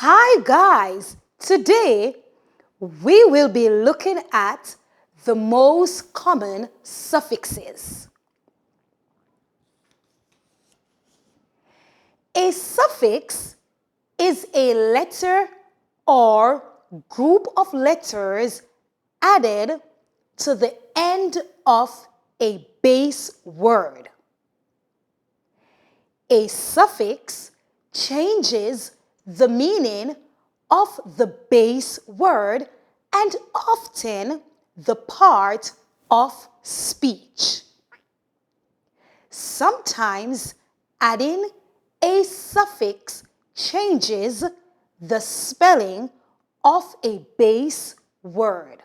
Hi guys, today we will be looking at the most common suffixes. A suffix is a letter or group of letters added to the end of a base word. A suffix changes the meaning of the base word and often the part of speech. Sometimes adding a suffix changes the spelling of a base word.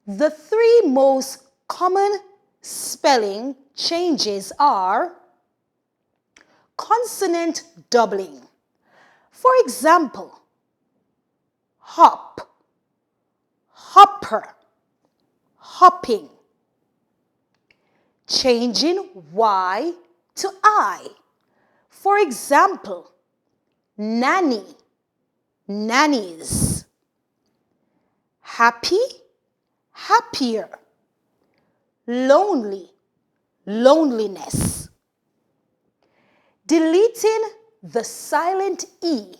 The three most common spelling changes are consonant doubling. For example, hop, hopper, hopping. Changing Y to I. For example, nanny, nannies. Happy, happier. Lonely, loneliness. Deleting the silent E.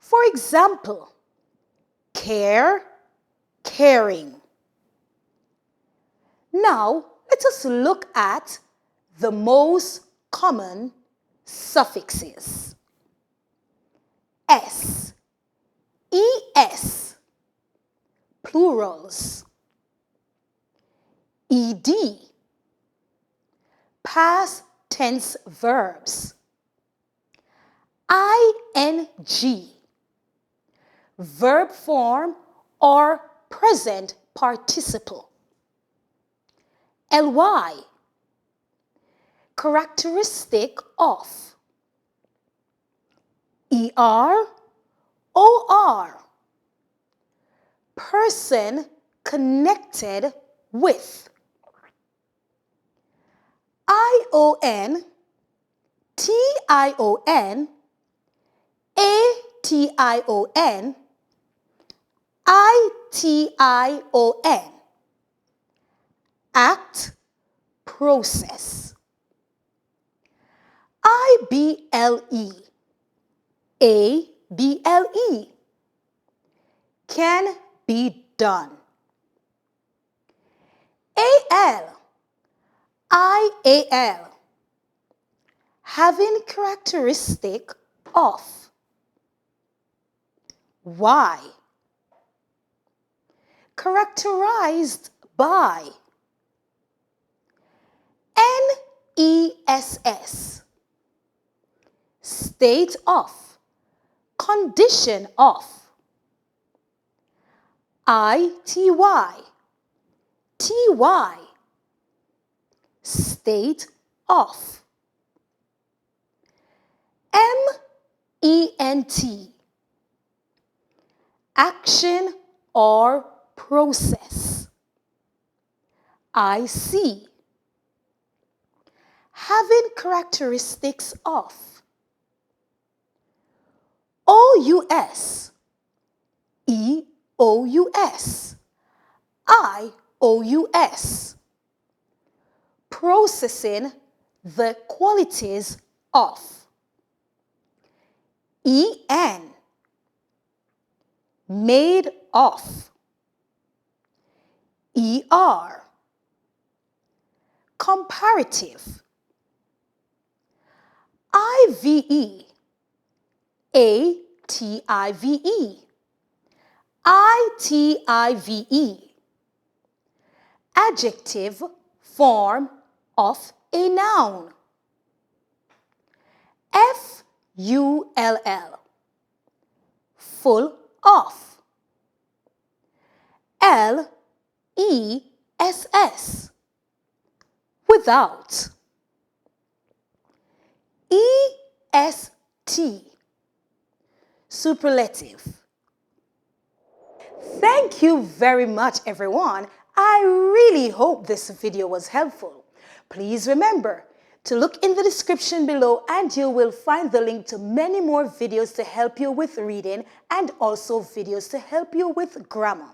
For example, care, caring. Now, let us look at the most common suffixes. S, es, plurals. Ed, past tense verbs. Ing, verb form or present participle. Ly, characteristic of. Or, person connected with. Ion, tion, ation, ition. Act, process. IBLE, ABLE, can be done. AL, IAL, having characteristic of. Y, characterized by. NESS, state of, condition of. ITY, TY, state of. MENT, action or process. IC, having characteristics of. OUS, EOUS, IOUS, processing the qualities of. EN, made of. ER, comparative. IVE, ATIVE, ITIVE, adjective form of a noun. FULL, full of. LESS, without. EST, superlative. Thank you very much, everyone. I really hope this video was helpful. Please remember, To look in the description below and you will find the link to many more videos to help you with reading and also videos to help you with grammar.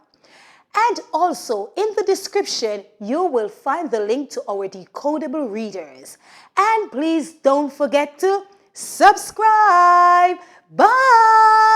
And also in the description, you will find the link to our decodable readers. And please don't forget to subscribe. Bye!